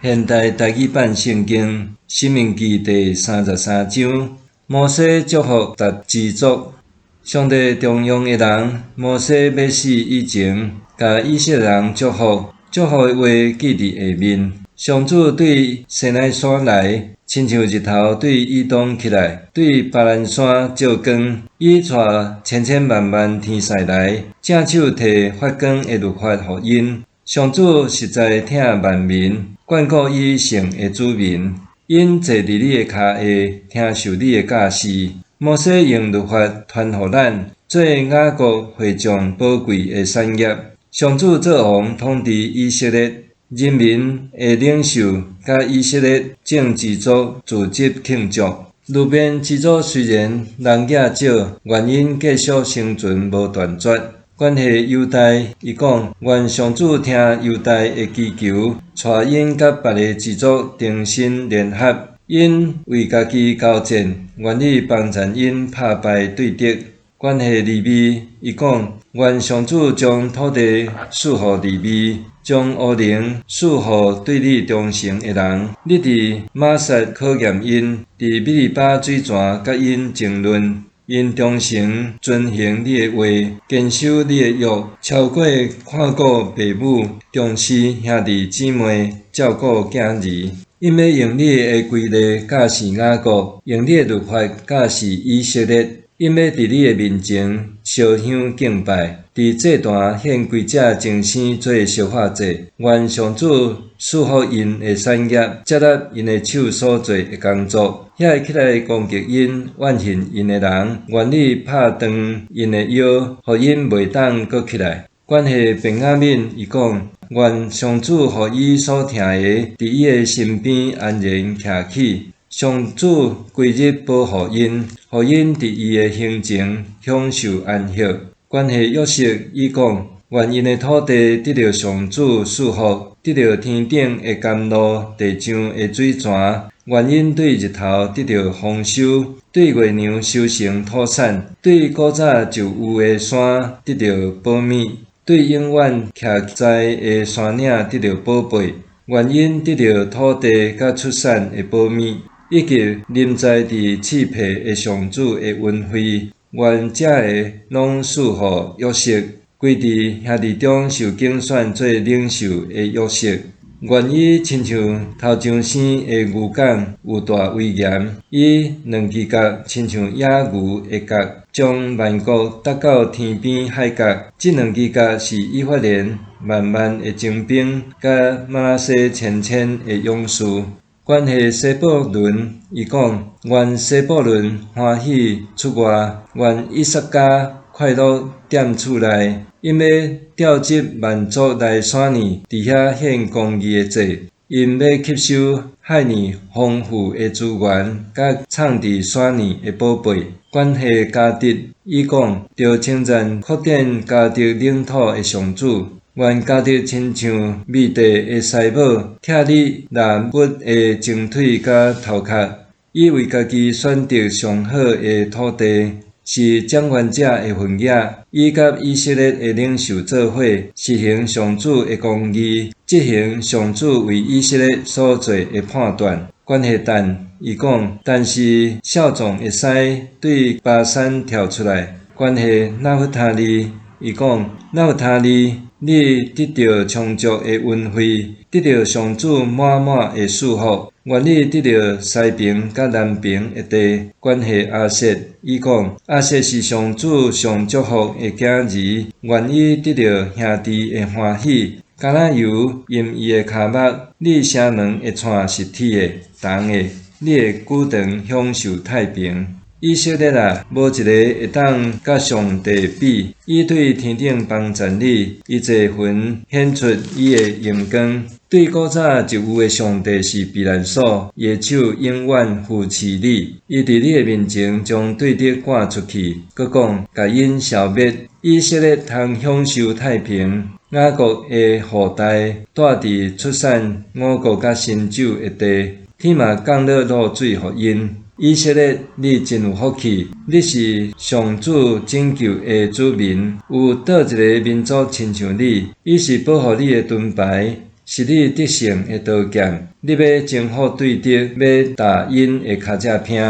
现代台语版圣经《申命记》第33章，摩西祝福达支族。上帝重用的人，摩西要死以前，甲以色列人祝福的话记伫下面。上主对西奈山来，亲像日头对以东起来，对巴兰山照光。伊带千千万万天使来，正手摕发光的律法予因。上主实在疼万民，眷顾伊圣的子民。因坐伫你的脚下，听受你的教示。摩西用律法传予咱，做雅各会众宝贵的产业。上主做王统治以色列，人民的领袖甲以色列众支族自执庆祝。路边支族虽然人数少，原因继续生存无断绝。关系犹大，伊讲愿上主听犹大的祈求，带因甲别个支族重新联合。因为家己交战，愿意帮助因打败对敌。关系利未，伊讲愿上主将土地赐予利未，将乌灵赐予对你忠诚的人。你伫马撒考验因，伫米利巴水泉甲因争论。因忠诚遵行你的话，坚守你的约，超过看顾父母，重视兄弟姊妹，照顾囝儿。因要用你的规律教示雅各，用你的律法教示以色列。因要伫你的面前烧香敬拜，伫这段献归者众生做烧化祭。愿上主赐福因的产业，接纳因的手所做的工作。遐会起来攻击因、怨恨因的人，愿你拍断因的腰，互因袂当阁起来。关系便雅悯，伊讲愿上主互伊所疼的，伫伊的身边安然徛起。上主规日保护因，互因伫伊的行程享受安息。关系约瑟，伊讲愿因的土地得到上主赐福，得到天顶的甘露、地上的水泉。愿因对日头得到丰收，对月亮收成土产，对古早就有的山得到保密，对永远徛在的山岭得到宝贝。愿因得到土地甲出产的保密。以及临在伫赐配的上主的恩惠，愿这个拢赐予约瑟，规伫兄弟中受竞选做领袖的约瑟。愿伊亲像头上生的牛犅，有大威严。伊两只角亲像野牛的角，将万国搭到天边海角。这两只角是以法莲万万的精兵，甲马拉西千千的勇士。关系西布伦，伊讲愿西布伦欢喜出外，愿以撒加快乐踮厝内，因要调集万族来山里，伫遐献公义的祭。因要吸收海里丰富的资源，甲藏伫山里的宝贝。关系加德，伊讲着称赞扩展加德领土的上主。愿家德亲像美地的师母，拆你拿物的前腿甲头壳。伊为家己选择上好的土地，是掌权者的份野。伊甲以色列的领袖做伙，实行上主的公义，执行上主为以色列所做的判断。关系但伊讲，但是少壮会使对巴山跳出来。关系纳弗他利，伊讲纳弗他利。你得到充足的恩惠，得到上主满满的祝福。愿你得到西边甲南边的地。关系阿瑟，伊讲阿瑟是上主上祝福的囝儿，愿伊得到兄弟的欢喜。橄榄油因伊的骹目，你城门会串是铁的、铜的，你的骨肠享受太平。以色列啊，无一个会当甲上帝比。伊对天顶帮赞你，伊坐云显出伊的荣光。对古早就有的上帝是避难所，伊的手永远扶持你。伊伫你的面前将对敌赶出去，佮讲甲因消灭。以色列通享受太平。雅各的后代住伫出产五谷甲新酒的地，天嘛降落露水予因。以色列，你真有福气！你是上主拯救的子民，有倒一个民族亲像你？伊是保护你的盾牌，是你得胜的刀剑，你要征服对敌，要打因的脚趾拼。